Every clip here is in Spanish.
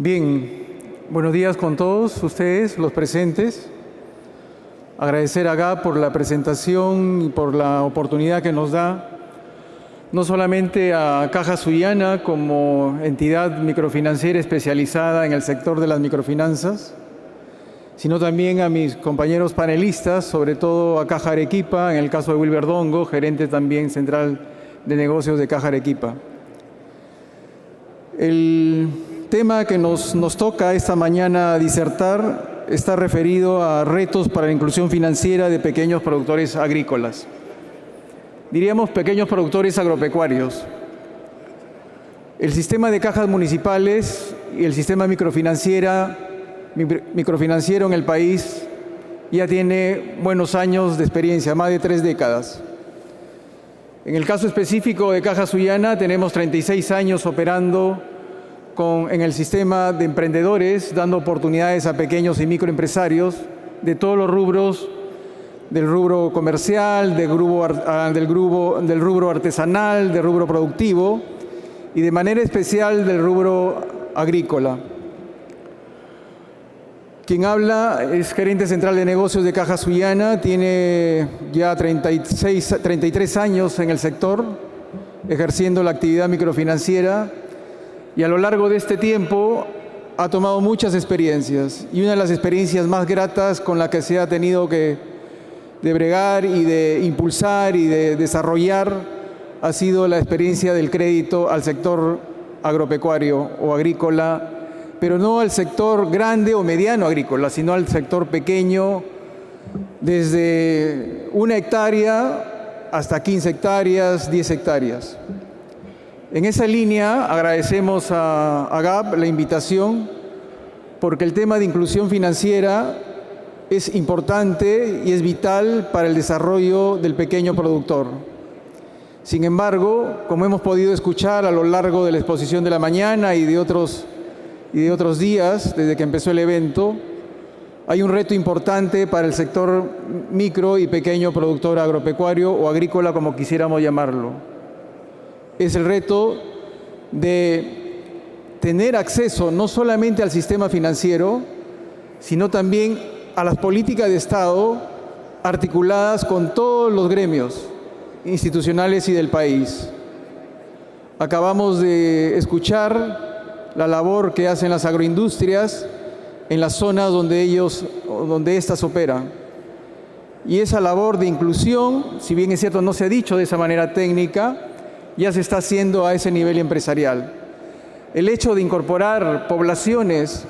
Bien, buenos días con todos ustedes, los presentes. Agradecer a GAP por la presentación y por la oportunidad que nos da, no solamente a Caja Sullana como entidad microfinanciera especializada en el sector de las microfinanzas, sino también a mis compañeros panelistas, sobre todo a Caja Arequipa, en el caso de Wilber Dongo, gerente también central de negocios de Caja Arequipa. El tema que nos toca esta mañana disertar está referido a retos para la inclusión financiera de pequeños productores agrícolas. Diríamos pequeños productores agropecuarios. El sistema de cajas municipales y el sistema microfinanciero en el país ya tiene buenos años de experiencia, más de 3 décadas. En el caso específico de Caja Sullana tenemos 36 años operando en el sistema de emprendedores, dando oportunidades a pequeños y microempresarios de todos los rubros, del rubro comercial, del rubro artesanal, del rubro productivo y de manera especial del rubro agrícola. Quien habla es gerente central de negocios de Caja Sullana, tiene ya 33 años en el sector, ejerciendo la actividad microfinanciera, y a lo largo de este tiempo ha tomado muchas experiencias, y una de las experiencias más gratas con la que se ha tenido que bregar y de impulsar y de desarrollar ha sido la experiencia del crédito al sector agropecuario o agrícola, pero no al sector grande o mediano agrícola, sino al sector pequeño, desde 1 hectárea hasta 15 hectáreas, 10 hectáreas. En esa línea agradecemos a GAP la invitación, porque el tema de inclusión financiera es importante y es vital para el desarrollo del pequeño productor. Sin embargo, como hemos podido escuchar a lo largo de la exposición de la mañana y de otros días, desde que empezó el evento, hay un reto importante para el sector micro y pequeño productor agropecuario o agrícola, como quisiéramos llamarlo. Es el reto de tener acceso no solamente al sistema financiero, sino también a las políticas de Estado articuladas con todos los gremios institucionales y del país. Acabamos de escuchar la labor que hacen las agroindustrias en las zonas donde éstas operan. Y esa labor de inclusión, si bien es cierto no se ha dicho de esa manera técnica, ya se está haciendo a ese nivel empresarial. El hecho de incorporar poblaciones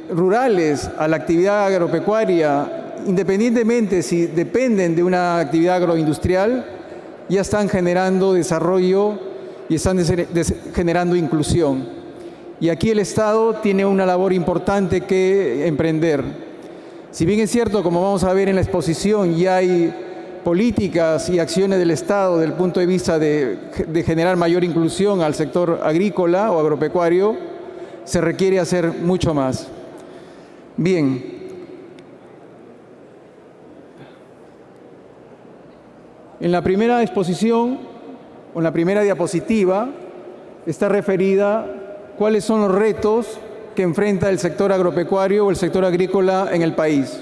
rurales a la actividad agropecuaria, independientemente si dependen de una actividad agroindustrial, ya están generando desarrollo y están generando inclusión. Y aquí el Estado tiene una labor importante que emprender. Si bien es cierto, como vamos a ver en la exposición, ya hay políticas y acciones del Estado desde el punto de vista de generar mayor inclusión al sector agrícola o agropecuario, se requiere hacer mucho más. Bien. En la primera exposición, o en la primera diapositiva, está referida cuáles son los retos que enfrenta el sector agropecuario o el sector agrícola en el país.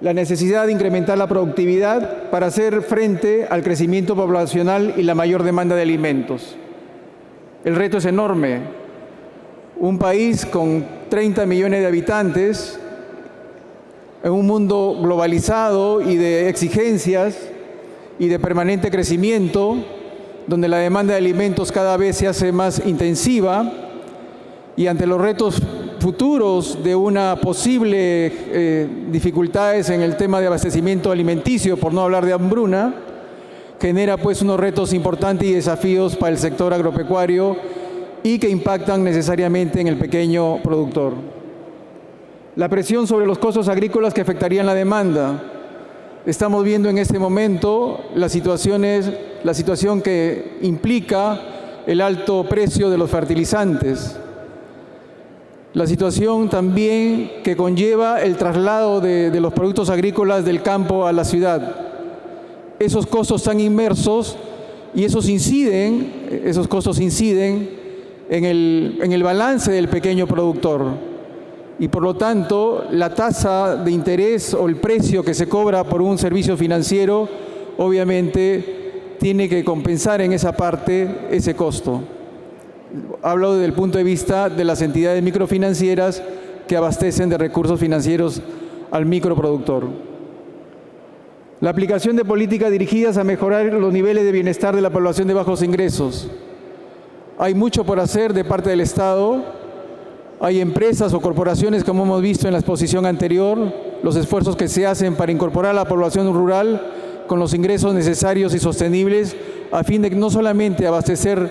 La necesidad de incrementar la productividad para hacer frente al crecimiento poblacional y la mayor demanda de alimentos. El reto es enorme. Un país con 30 millones de habitantes, en un mundo globalizado y de exigencias y de permanente crecimiento, donde la demanda de alimentos cada vez se hace más intensiva, y ante los retos futuros de una posible dificultades en el tema de abastecimiento alimenticio, por no hablar de hambruna, genera pues unos retos importantes y desafíos para el sector agropecuario y que impactan necesariamente en el pequeño productor. La presión sobre los costos agrícolas que afectarían la demanda. Estamos viendo en este momento la situación que implica el alto precio de los fertilizantes. La situación también que conlleva el traslado de los productos agrícolas del campo a la ciudad. Esos costos están inmersos y esos costos inciden en el balance del pequeño productor. Y por lo tanto, la tasa de interés o el precio que se cobra por un servicio financiero, obviamente, tiene que compensar en esa parte ese costo. Hablo desde el punto de vista de las entidades microfinancieras que abastecen de recursos financieros al microproductor. La aplicación de políticas dirigidas a mejorar los niveles de bienestar de la población de bajos ingresos. Hay mucho por hacer de parte del Estado. Hay empresas o corporaciones, como hemos visto en la exposición anterior, los esfuerzos que se hacen para incorporar a la población rural con los ingresos necesarios y sostenibles a fin de no solamente abastecer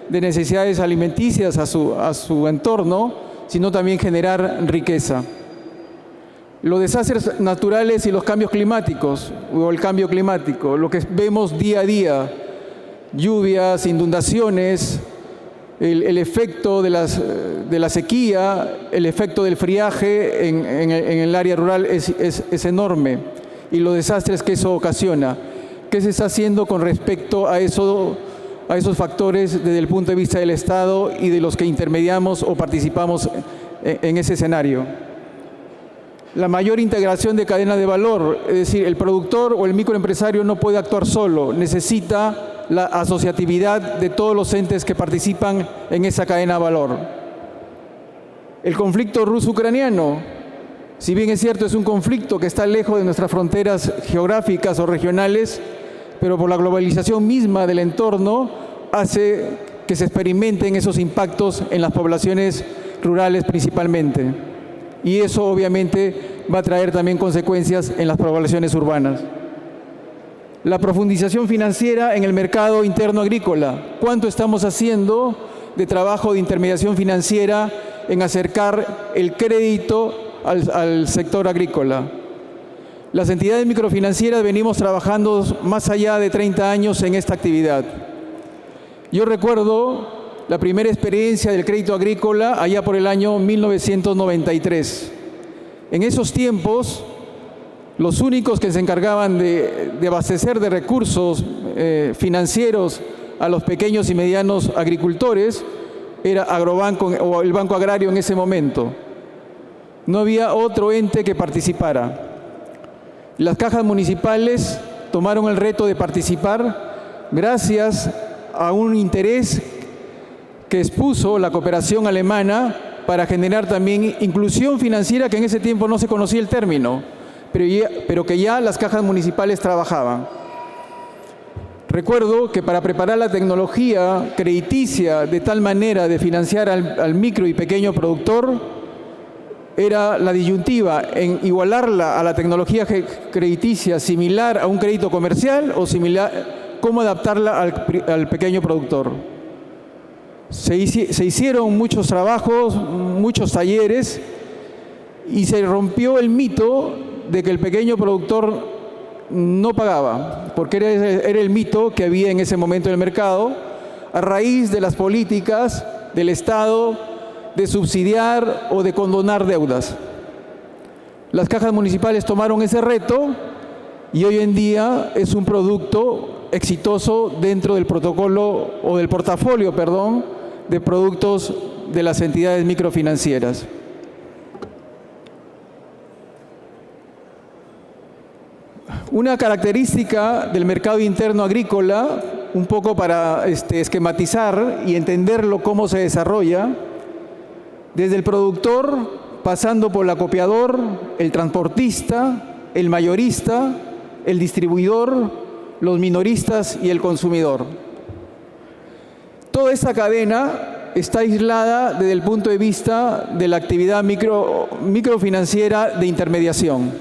de necesidades alimenticias a su entorno, sino también generar riqueza. Los desastres naturales y los cambios climáticos, o el cambio climático, lo que vemos día a día, lluvias, inundaciones, el efecto de la sequía, el efecto del friaje en el área rural es enorme, y los desastres que eso ocasiona. ¿Qué se está haciendo con respecto a esos factores desde el punto de vista del Estado y de los que intermediamos o participamos en ese escenario? La mayor integración de cadena de valor, es decir, el productor o el microempresario no puede actuar solo, necesita la asociatividad de todos los entes que participan en esa cadena de valor. El conflicto ruso-ucraniano, si bien es cierto, es un conflicto que está lejos de nuestras fronteras geográficas o regionales, pero por la globalización misma del entorno hace que se experimenten esos impactos en las poblaciones rurales principalmente. Y eso obviamente va a traer también consecuencias en las poblaciones urbanas. La profundización financiera en el mercado interno agrícola. ¿Cuánto estamos haciendo de trabajo de intermediación financiera en acercar el crédito al sector agrícola? Las entidades microfinancieras venimos trabajando más allá de 30 años en esta actividad. Yo recuerdo la primera experiencia del crédito agrícola allá por el año 1993. En esos tiempos, los únicos que se encargaban de abastecer de recursos financieros a los pequeños y medianos agricultores era Agrobanco o el Banco Agrario en ese momento. No había otro ente que participara. Las cajas municipales tomaron el reto de participar gracias a un interés que expuso la cooperación alemana para generar también inclusión financiera, que en ese tiempo no se conocía el término, pero que ya las cajas municipales trabajaban. Recuerdo que para preparar la tecnología crediticia de tal manera de financiar al micro y pequeño productor, era la disyuntiva en igualarla a la tecnología crediticia similar a un crédito comercial o similar, cómo adaptarla al pequeño productor. Se hicieron muchos trabajos, muchos talleres, y se rompió el mito de que el pequeño productor no pagaba, porque era el mito que había en ese momento en el mercado, a raíz de las políticas del Estado de subsidiar o de condonar deudas. Las cajas municipales tomaron ese reto y hoy en día es un producto exitoso dentro del protocolo o del portafolio, de productos de las entidades microfinancieras. Una característica del mercado interno agrícola, un poco para esquematizar y entenderlo cómo se desarrolla, desde el productor, pasando por el acopiador, el transportista, el mayorista, el distribuidor, los minoristas y el consumidor. Toda esta cadena está aislada desde el punto de vista de la actividad microfinanciera de intermediación.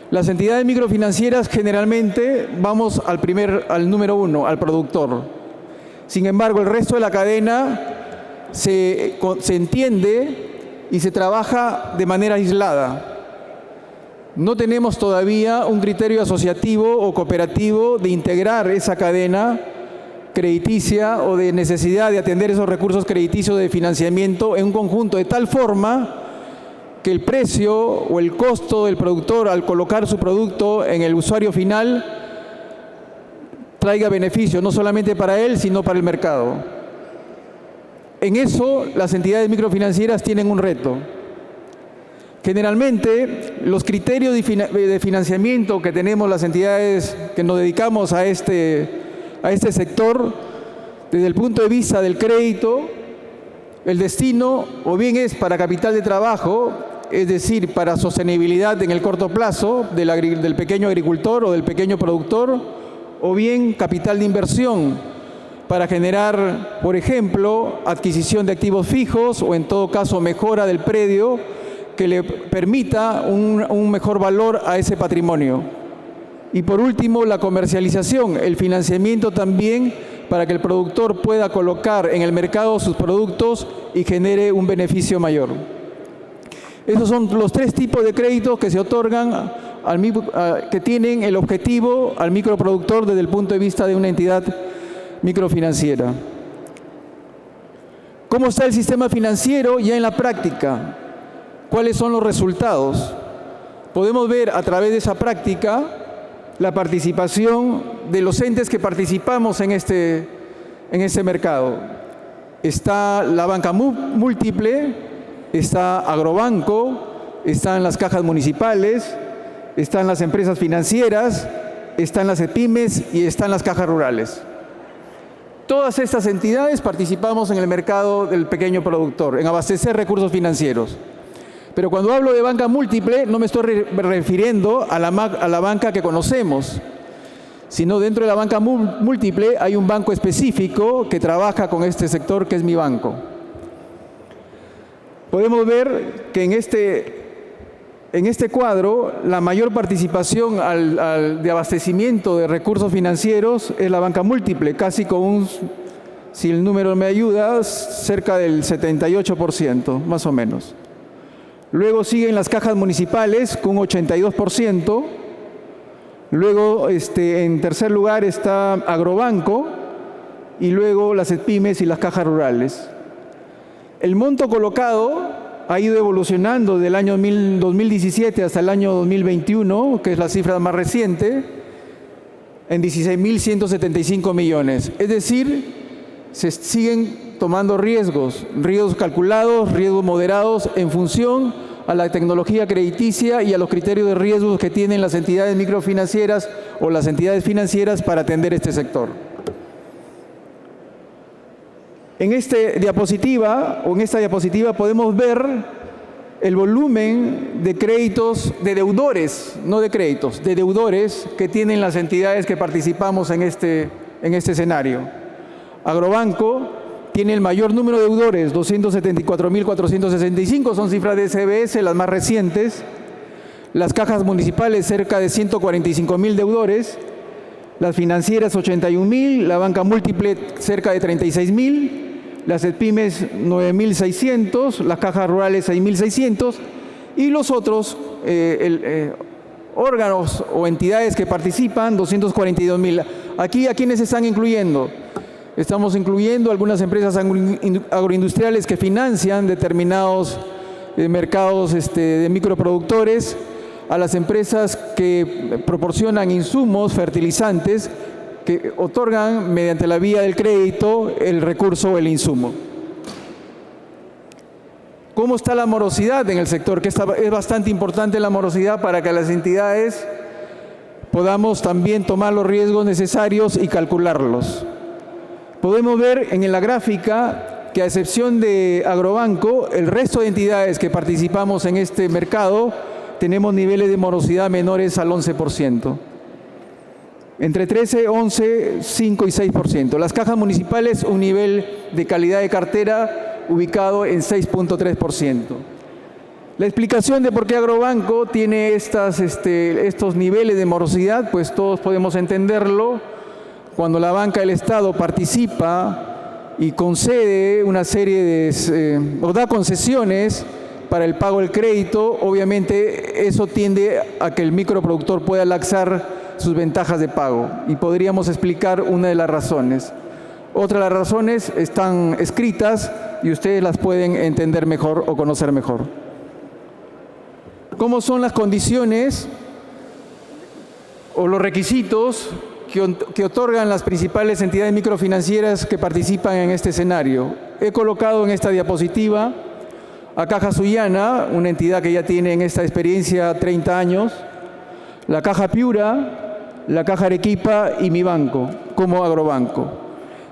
Las entidades microfinancieras generalmente vamos al número uno, al productor. Sin embargo, el resto de la cadena se entiende y se trabaja de manera aislada. No tenemos todavía un criterio asociativo o cooperativo de integrar esa cadena crediticia o de necesidad de atender esos recursos crediticios de financiamiento en un conjunto de tal forma que el precio o el costo del productor al colocar su producto en el usuario final traiga beneficio no solamente para él, sino para el mercado. En eso, las entidades microfinancieras tienen un reto. Generalmente, los criterios de financiamiento que tenemos las entidades que nos dedicamos a este sector, desde el punto de vista del crédito, el destino o bien es para capital de trabajo, es decir, para sostenibilidad en el corto plazo del pequeño agricultor o del pequeño productor, o bien capital de inversión para generar, por ejemplo, adquisición de activos fijos o en todo caso mejora del predio que le permita un mejor valor a ese patrimonio. Y por último, la comercialización, el financiamiento también para que el productor pueda colocar en el mercado sus productos y genere un beneficio mayor. Esos son los tres tipos de créditos que se otorgan, que tienen el objetivo al microproductor desde el punto de vista de una entidad microfinanciera. ¿Cómo está el sistema financiero ya en la práctica? ¿Cuáles son los resultados? Podemos ver a través de esa práctica la participación de los entes que participamos en este mercado. Está la banca múltiple, está Agrobanco, están las cajas municipales, están las empresas financieras, están las EPIMES y están las cajas rurales. Todas estas entidades participamos en el mercado del pequeño productor, en abastecer recursos financieros. Pero cuando hablo de banca múltiple, no me estoy refiriendo a la banca que conocemos, sino dentro de la banca múltiple hay un banco específico que trabaja con este sector, que es Mi Banco. Podemos ver que en este cuadro la mayor participación de abastecimiento de recursos financieros es la banca múltiple, casi con si el número me ayuda, cerca del 78%, más o menos. Luego siguen las cajas municipales con 82%. Luego, en tercer lugar está Agrobanco y luego las EPIMES y las cajas rurales. El monto colocado ha ido evolucionando del año 2017 hasta el año 2021, que es la cifra más reciente, en 16.175 millones. Es decir, se siguen tomando riesgos calculados, riesgos moderados en función a la tecnología crediticia y a los criterios de riesgos que tienen las entidades microfinancieras o las entidades financieras para atender este sector. En esta diapositiva podemos ver el volumen de créditos, de deudores, no de créditos, de deudores que tienen las entidades que participamos en este escenario. Agrobanco tiene el mayor número de deudores, 274.465, son cifras de SBS, las más recientes. Las cajas municipales, cerca de 145.000 deudores. Las financieras, 81.000. La banca múltiple, cerca de 36.000. Las EPIMES, 9.600. Las cajas rurales, 6.600. Y los otros órganos o entidades que participan, 242.000. Aquí, ¿a quiénes se están incluyendo? Estamos incluyendo algunas empresas agroindustriales que financian determinados mercados de microproductores, a las empresas que proporcionan insumos, fertilizantes, que otorgan mediante la vía del crédito el recurso o el insumo. ¿Cómo está la morosidad en el sector? Que es bastante importante la morosidad para que las entidades podamos también tomar los riesgos necesarios y calcularlos. Podemos ver en la gráfica que a excepción de Agrobanco, el resto de entidades que participamos en este mercado tenemos niveles de morosidad menores al 11%. Entre 13, 11, 5 y 6%. Las cajas municipales, un nivel de calidad de cartera ubicado en 6.3%. La explicación de por qué Agrobanco tiene estos niveles de morosidad, pues todos podemos entenderlo. Cuando la banca del Estado participa y concede una serie o da concesiones para el pago del crédito, obviamente eso tiende a que el microproductor pueda laxar sus ventajas de pago. Y podríamos explicar una de las razones. Otras de las razones están escritas y ustedes las pueden entender mejor o conocer mejor. ¿Cómo son las condiciones o los requisitos que otorgan las principales entidades microfinancieras que participan en este escenario? He colocado en esta diapositiva a Caja Sullana, una entidad que ya tiene en esta experiencia 30 años, la Caja Piura, la Caja Arequipa y mi banco, como agrobanco.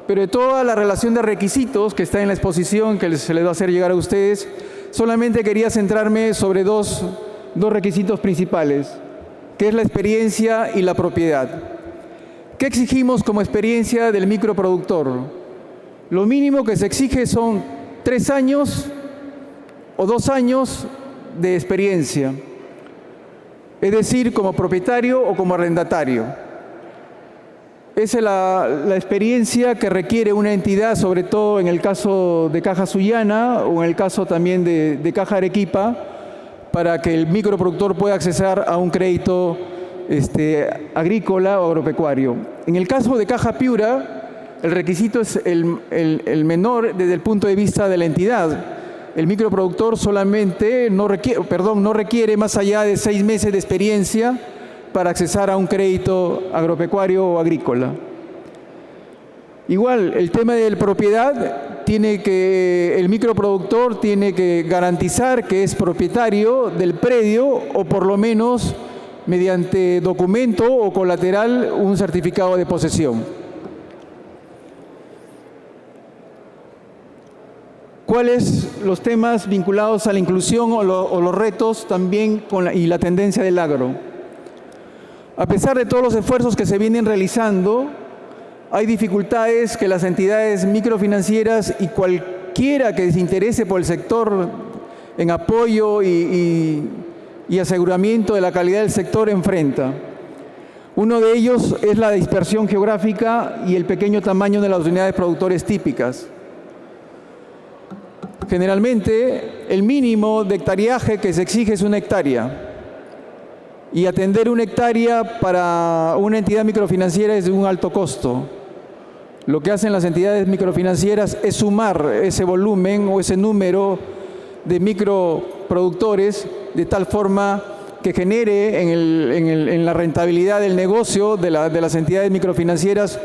Pero de toda la relación de requisitos que está en la exposición que se les va a hacer llegar a ustedes, solamente quería centrarme sobre dos requisitos principales, que es la experiencia y la propiedad. ¿Qué exigimos como experiencia del microproductor? Lo mínimo que se exige son 3 años o 2 años de experiencia, es decir, como propietario o como arrendatario. Esa es la experiencia que requiere una entidad, sobre todo en el caso de Caja Sullana o en el caso también de Caja Arequipa, para que el microproductor pueda acceder a un crédito agrícola o agropecuario. En el caso de Caja Piura, el requisito es el menor desde el punto de vista de la entidad. El microproductor solamente no requiere más allá de 6 meses de experiencia para acceder a un crédito agropecuario o agrícola. Igual, el tema de la propiedad, el microproductor tiene que garantizar que es propietario del predio o por lo menos mediante documento o colateral un certificado de posesión. ¿Cuáles los temas vinculados a la inclusión o los retos también y la tendencia del agro? A pesar de todos los esfuerzos que se vienen realizando, hay dificultades que las entidades microfinancieras y cualquiera que se interese por el sector en apoyo y aseguramiento de la calidad del sector enfrenta. Uno de ellos es la dispersión geográfica y el pequeño tamaño de las unidades productores típicas. Generalmente, el mínimo de hectariaje que se exige es 1 hectárea. Y atender 1 hectárea para una entidad microfinanciera es de un alto costo. Lo que hacen las entidades microfinancieras es sumar ese volumen o ese número de microproductores de tal forma que genere en la rentabilidad del negocio de las entidades microfinancieras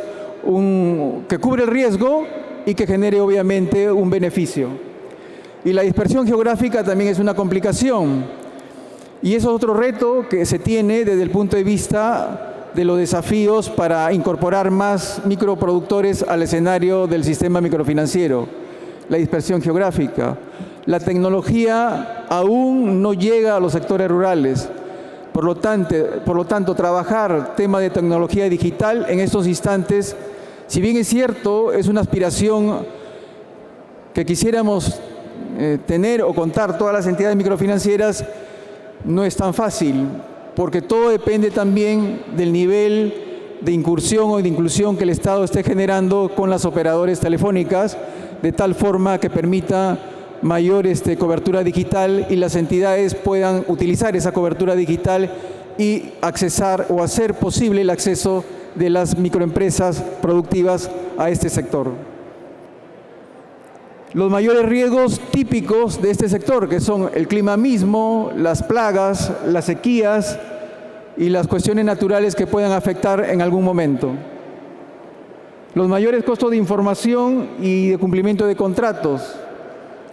que cubre el riesgo y que genere obviamente un beneficio. Y la dispersión geográfica también es una complicación. Y eso es otro reto que se tiene desde el punto de vista de los desafíos para incorporar más microproductores al escenario del sistema microfinanciero. La dispersión geográfica. La tecnología aún no llega a los sectores rurales. Por lo tanto, trabajar tema de tecnología digital en estos instantes, si bien es cierto, es una aspiración que quisiéramos tener o contar todas las entidades microfinancieras, no es tan fácil, porque todo depende también del nivel de incursión o de inclusión que el Estado esté generando con las operadoras telefónicas, de tal forma que permita mayor cobertura digital y las entidades puedan utilizar esa cobertura digital y accesar o hacer posible el acceso de las microempresas productivas a este sector. Los mayores riesgos típicos de este sector, que son el clima mismo, las plagas, las sequías y las cuestiones naturales que puedan afectar en algún momento. Los mayores costos de información y de cumplimiento de contratos.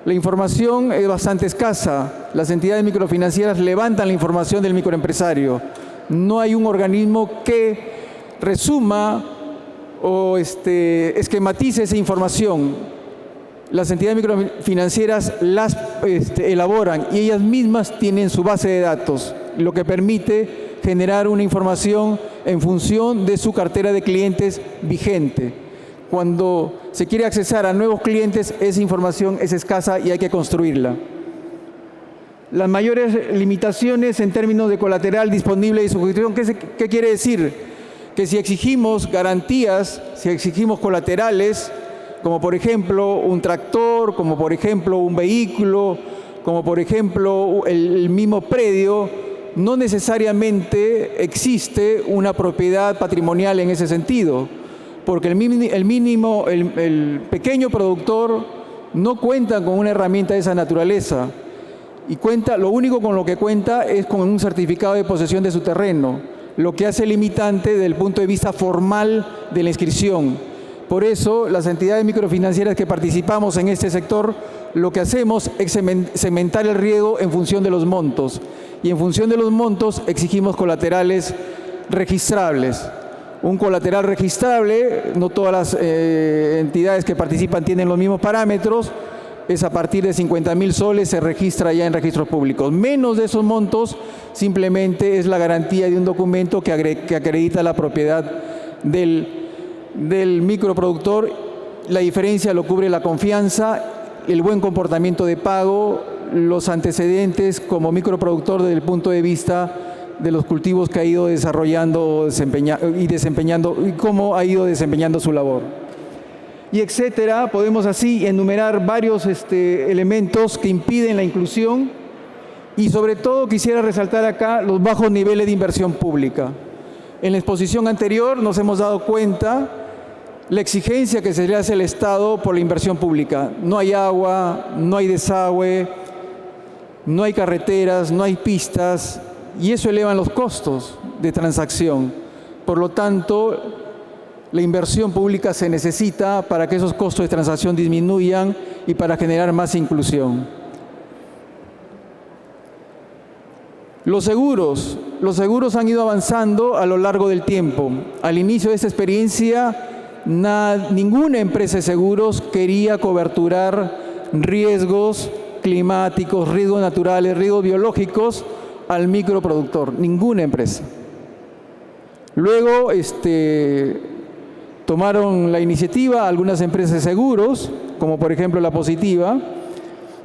La información es bastante escasa. Las entidades microfinancieras levantan la información del microempresario. No hay un organismo que resuma o esquematice esa información. Las entidades microfinancieras las elaboran y ellas mismas tienen su base de datos, lo que permite generar una información en función de su cartera de clientes vigente. Cuando se quiere accesar a nuevos clientes, esa información es escasa y hay que construirla. Las mayores limitaciones en términos de colateral disponible y sujeción, ¿qué quiere decir? Que si exigimos garantías, si exigimos colaterales, como por ejemplo un tractor, como por ejemplo un vehículo, como por ejemplo el mismo predio, no necesariamente existe una propiedad patrimonial en ese sentido, porque el pequeño productor no cuenta con una herramienta de esa naturaleza y lo único con lo que cuenta es con un certificado de posesión de su terreno, lo que hace limitante desde el punto de vista formal de la inscripción. Por eso, las entidades microfinancieras que participamos en este sector, lo que hacemos es segmentar el riesgo en función de los montos. Y en función de los montos exigimos colaterales registrables. Un colateral registrable, no todas las entidades que participan tienen los mismos parámetros, es a partir de 50.000 soles, se registra ya en registros públicos. Menos de esos montos, simplemente es la garantía de un documento que acredita la propiedad del microproductor. La diferencia lo cubre la confianza, el buen comportamiento de pago, los antecedentes como microproductor desde el punto de vista de los cultivos que ha ido desarrollando y cómo ha ido desempeñando su labor. Y etcétera. Podemos así enumerar varios elementos que impiden la inclusión, y sobre todo quisiera resaltar acá los bajos niveles de inversión pública. En la exposición anterior nos hemos dado cuenta la exigencia que se le hace al Estado por la inversión pública. No hay agua, no hay desagüe, no hay carreteras, no hay pistas, y eso eleva los costos de transacción. Por lo tanto, la inversión pública se necesita para que esos costos de transacción disminuyan y para generar más inclusión. Los seguros han ido avanzando a lo largo del tiempo. Al inicio de esta experiencia, ninguna empresa de seguros quería coberturar riesgos climáticos, riesgos naturales, riesgos biológicos al microproductor. Ninguna empresa. Luego, tomaron la iniciativa algunas empresas de seguros, como por ejemplo La Positiva,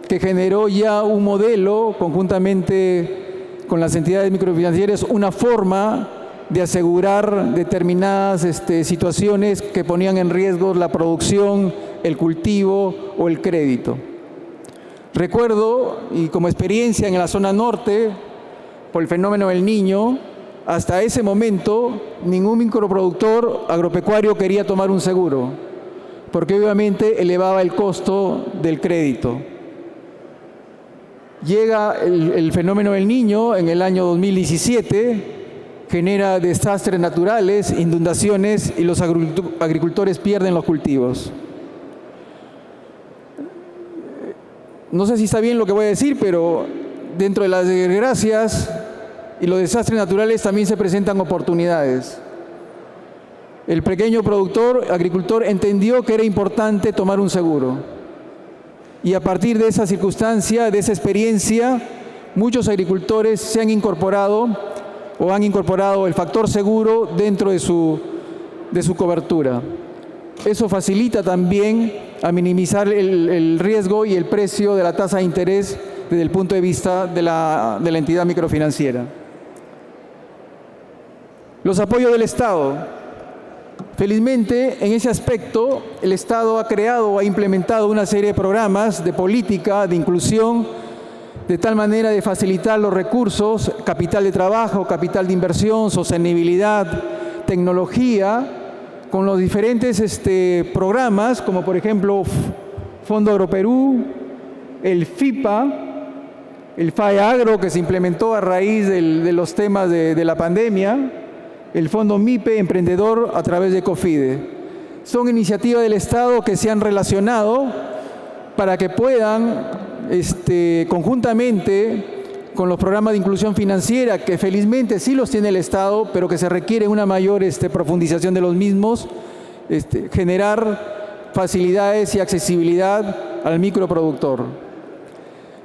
que generó ya un modelo conjuntamente con las entidades microfinancieras, una forma de asegurar determinadas situaciones que ponían en riesgo la producción, el cultivo o el crédito. Recuerdo, y como experiencia en la zona norte, por el fenómeno del Niño, hasta ese momento ningún microproductor agropecuario quería tomar un seguro, porque obviamente elevaba el costo del crédito. Llega el fenómeno del Niño en el año 2017, genera desastres naturales, inundaciones, y los agricultores pierden los cultivos. No sé si está bien lo que voy a decir, pero dentro de las desgracias y los desastres naturales también se presentan oportunidades. El pequeño agricultor entendió que era importante tomar un seguro. Y a partir de esa circunstancia, de esa experiencia, muchos agricultores se han incorporado o han incorporado el factor seguro dentro de su cobertura. Eso facilita también a minimizar el riesgo y el precio de la tasa de interés desde el punto de vista de la entidad microfinanciera. Los apoyos del Estado. Felizmente, en ese aspecto, el Estado ha creado o ha implementado una serie de programas de política, de inclusión, de tal manera de facilitar los recursos, capital de trabajo, capital de inversión, sostenibilidad, tecnología, con los diferentes programas, como por ejemplo Fondo Agroperú, el FIPA, el FAEAGRO, que se implementó a raíz de los temas de la pandemia, el Fondo MIPE Emprendedor a través de COFIDE. Son iniciativas del Estado que se han relacionado para que puedan, conjuntamente con los programas de inclusión financiera, que felizmente sí los tiene el Estado, pero que se requiere una mayor profundización de los mismos, generar facilidades y accesibilidad al microproductor.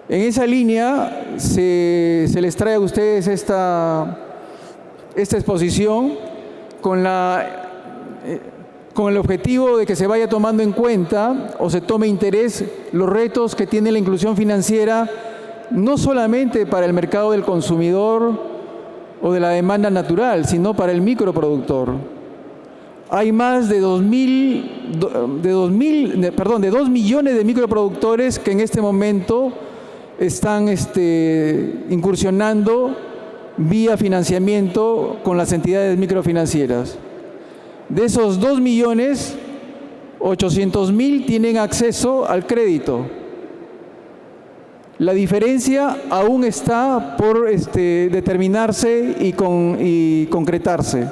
En esa línea se les trae a ustedes esta exposición con el objetivo de que se vaya tomando en cuenta o se tome interés los retos que tiene la inclusión financiera, no solamente para el mercado del consumidor o de la demanda natural, sino para el microproductor. Hay más de 2 millones de microproductores que en este momento están incursionando vía financiamiento con las entidades microfinancieras. De esos 2.800.000 tienen acceso al crédito. La diferencia aún está por determinarse y concretarse.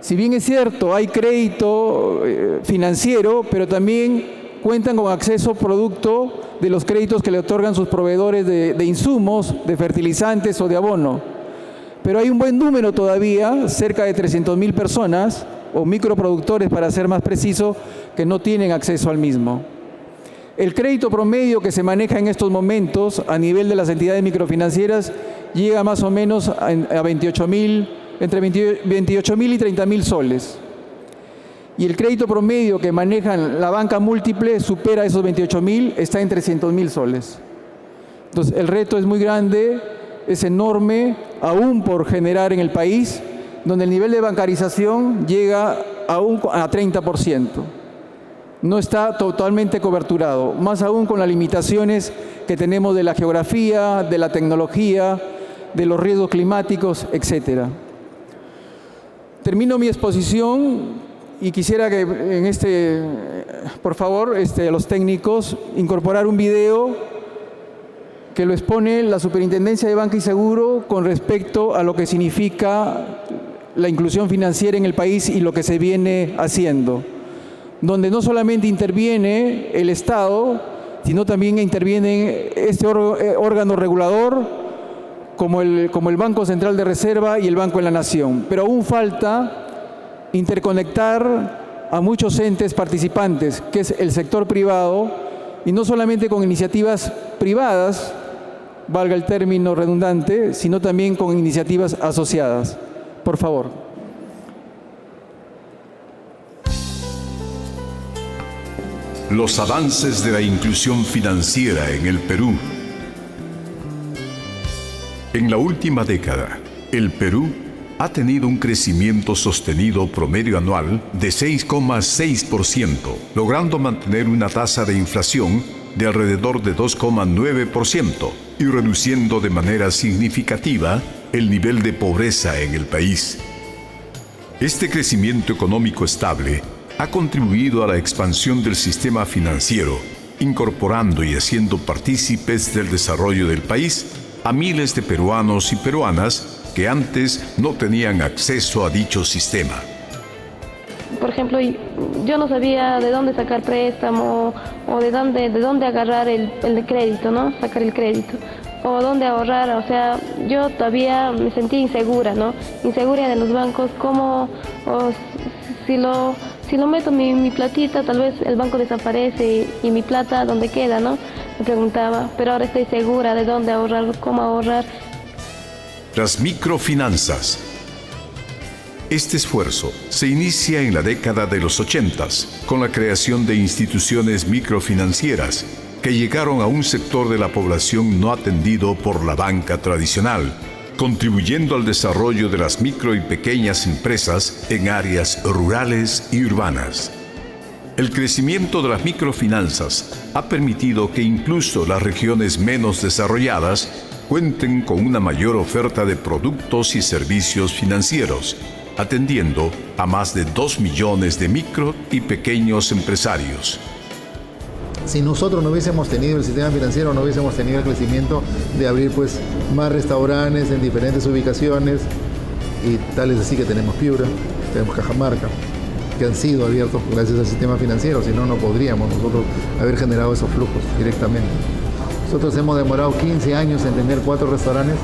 Si bien es cierto, hay crédito financiero, pero también cuentan con acceso producto de los créditos que le otorgan sus proveedores de insumos, de fertilizantes o de abono. Pero hay un buen número todavía, cerca de 300.000 personas, o microproductores para ser más preciso, que no tienen acceso al mismo. El crédito promedio que se maneja en estos momentos a nivel de las entidades microfinancieras llega más o menos a 28.000, entre 28.000 y 30.000 soles. Y el crédito promedio que manejan la banca múltiple supera esos 28.000, está en 300.000 soles. Entonces, el reto es muy grande, es enorme, aún por generar en el país, donde el nivel de bancarización llega aún a 30%. No está totalmente coberturado, más aún con las limitaciones que tenemos de la geografía, de la tecnología, de los riesgos climáticos, etc. Termino mi exposición y quisiera que por favor, los técnicos, incorporar un video que lo expone la Superintendencia de Banca y Seguro con respecto a lo que significa la inclusión financiera en el país y lo que se viene haciendo, donde no solamente interviene el Estado, sino también interviene este órgano regulador, como el Banco Central de Reserva y el Banco de la Nación. Pero aún falta interconectar a muchos entes participantes, que es el sector privado, y no solamente con iniciativas privadas, valga el término redundante, sino también con iniciativas asociadas. Por favor. Los avances de la inclusión financiera en el Perú. En la última década, el Perú ha tenido un crecimiento sostenido promedio anual de 6,6%, logrando mantener una tasa de inflación de alrededor de 2,9% y reduciendo de manera significativa el nivel de pobreza en el país. Este crecimiento económico estable ha contribuido a la expansión del sistema financiero, incorporando y haciendo partícipes del desarrollo del país a miles de peruanos y peruanas que antes no tenían acceso a dicho sistema. Por ejemplo, yo no sabía de dónde sacar préstamo o de dónde agarrar el crédito, ¿no? Sacar el crédito. O dónde ahorrar, o sea, yo todavía me sentía insegura, ¿no? Insegura de los bancos, cómo, o si lo meto mi platita, tal vez el banco desaparece y mi plata, ¿dónde queda, no? Me preguntaba, pero ahora estoy segura de dónde ahorrar, cómo ahorrar. Las microfinanzas. Este esfuerzo se inicia en la década de los 80s, con la creación de instituciones microfinancieras, que llegaron a un sector de la población no atendido por la banca tradicional, contribuyendo al desarrollo de las micro y pequeñas empresas en áreas rurales y urbanas. El crecimiento de las microfinanzas ha permitido que incluso las regiones menos desarrolladas cuenten con una mayor oferta de productos y servicios financieros, atendiendo a más de 2 millones de micro y pequeños empresarios. Si nosotros no hubiésemos tenido el sistema financiero, no hubiésemos tenido el crecimiento de abrir pues más restaurantes en diferentes ubicaciones, y tal es así que tenemos Piura, tenemos Cajamarca, que han sido abiertos gracias al sistema financiero, si no, no podríamos nosotros haber generado esos flujos directamente. Nosotros hemos demorado 15 años en tener 4 restaurantes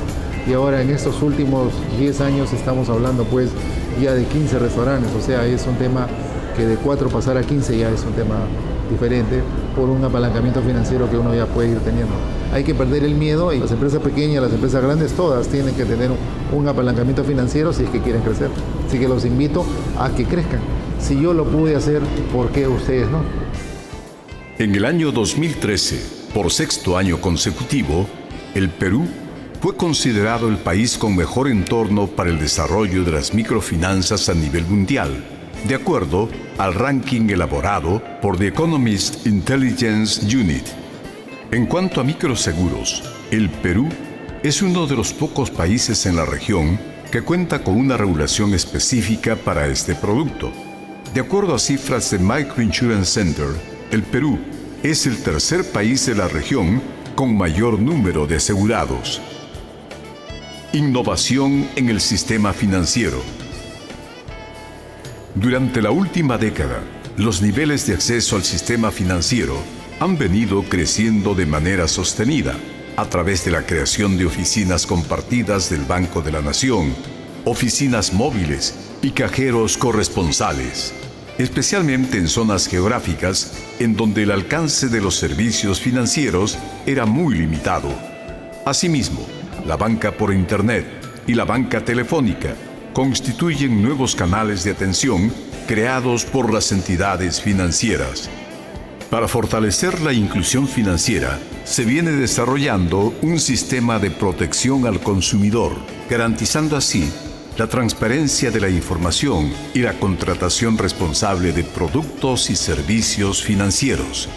y ahora en estos últimos 10 años estamos hablando pues ya de 15 restaurantes, o sea, es un tema que de 4 pasar a 15 ya es un tema diferente por un apalancamiento financiero que uno ya puede ir teniendo. Hay que perder el miedo y las empresas pequeñas, las empresas grandes, todas tienen que tener un apalancamiento financiero si es que quieren crecer. Así que los invito a que crezcan. Si yo lo pude hacer, ¿por qué ustedes no? En el año 2013, por 6º año consecutivo, el Perú fue considerado el país con mejor entorno para el desarrollo de las microfinanzas a nivel mundial, de acuerdo al ranking elaborado por The Economist Intelligence Unit. En cuanto a microseguros, el Perú es uno de los pocos países en la región que cuenta con una regulación específica para este producto. De acuerdo a cifras de Microinsurance Center, el Perú es el tercer país de la región con mayor número de asegurados. Innovación en el sistema financiero. Durante la última década, los niveles de acceso al sistema financiero han venido creciendo de manera sostenida a través de la creación de oficinas compartidas del Banco de la Nación, oficinas móviles y cajeros corresponsales, especialmente en zonas geográficas en donde el alcance de los servicios financieros era muy limitado. Asimismo, la banca por Internet y la banca telefónica constituyen nuevos canales de atención creados por las entidades financieras. Para fortalecer la inclusión financiera, se viene desarrollando un sistema de protección al consumidor, garantizando así la transparencia de la información y la contratación responsable de productos y servicios financieros.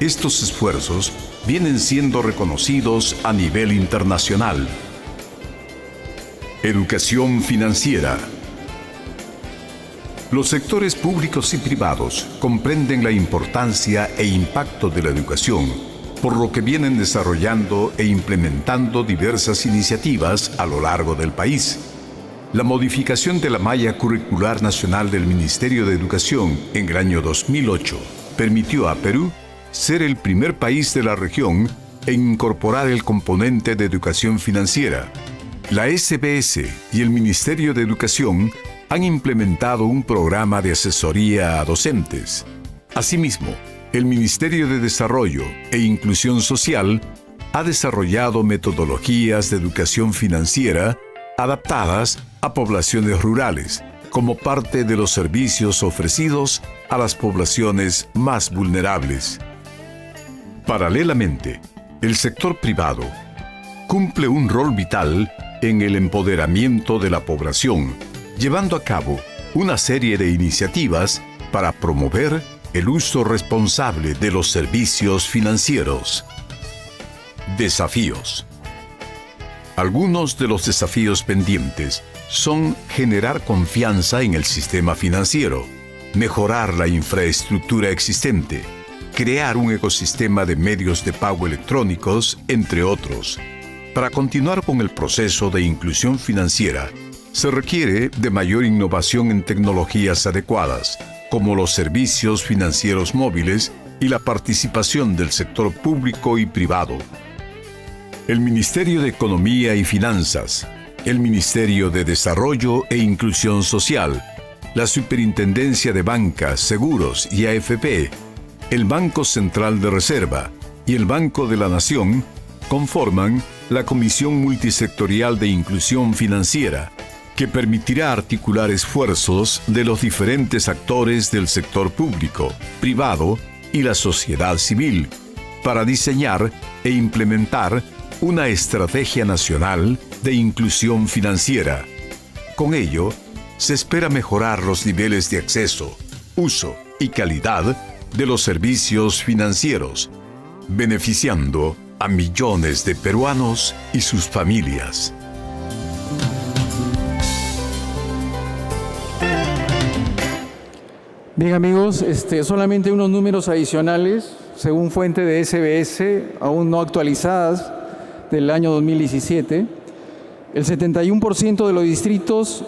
Estos esfuerzos vienen siendo reconocidos a nivel internacional. Educación financiera. Los sectores públicos y privados comprenden la importancia e impacto de la educación, por lo que vienen desarrollando e implementando diversas iniciativas a lo largo del país. La modificación de la malla curricular nacional del Ministerio de Educación en el año 2008 permitió a Perú ser el primer país de la región en incorporar el componente de educación financiera. La SBS y el Ministerio de Educación han implementado un programa de asesoría a docentes. Asimismo, el Ministerio de Desarrollo e Inclusión Social ha desarrollado metodologías de educación financiera adaptadas a poblaciones rurales, como parte de los servicios ofrecidos a las poblaciones más vulnerables. Paralelamente, el sector privado cumple un rol vital en el empoderamiento de la población, llevando a cabo una serie de iniciativas para promover el uso responsable de los servicios financieros. Desafíos. Algunos de los desafíos pendientes son generar confianza en el sistema financiero, mejorar la infraestructura existente, crear un ecosistema de medios de pago electrónicos, entre otros. Para continuar con el proceso de inclusión financiera, se requiere de mayor innovación en tecnologías adecuadas, como los servicios financieros móviles y la participación del sector público y privado. El Ministerio de Economía y Finanzas, el Ministerio de Desarrollo e Inclusión Social, la Superintendencia de Banca, Seguros y AFP, el Banco Central de Reserva y el Banco de la Nación conforman la Comisión Multisectorial de Inclusión Financiera, que permitirá articular esfuerzos de los diferentes actores del sector público, privado y la sociedad civil para diseñar e implementar una estrategia nacional de inclusión financiera. Con ello, se espera mejorar los niveles de acceso, uso y calidad de los servicios financieros, beneficiando a millones de peruanos y sus familias. Bien, amigos, solamente unos números adicionales, según fuente de SBS, aún no actualizadas, del año 2017. El 71% de los distritos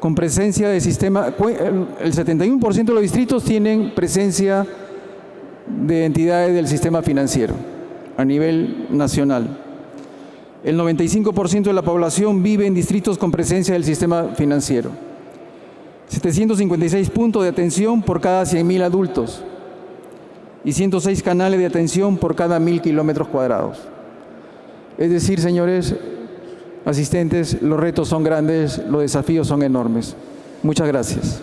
con presencia de sistema, el 71% de los distritos tienen presencia de entidades del sistema financiero a nivel nacional. El 95% de la población vive en distritos con presencia del sistema financiero. 756 puntos de atención por cada 100.000 adultos y 106 canales de atención por cada 1.000 kilómetros cuadrados. Es decir, señores asistentes, los retos son grandes, los desafíos son enormes. Muchas gracias.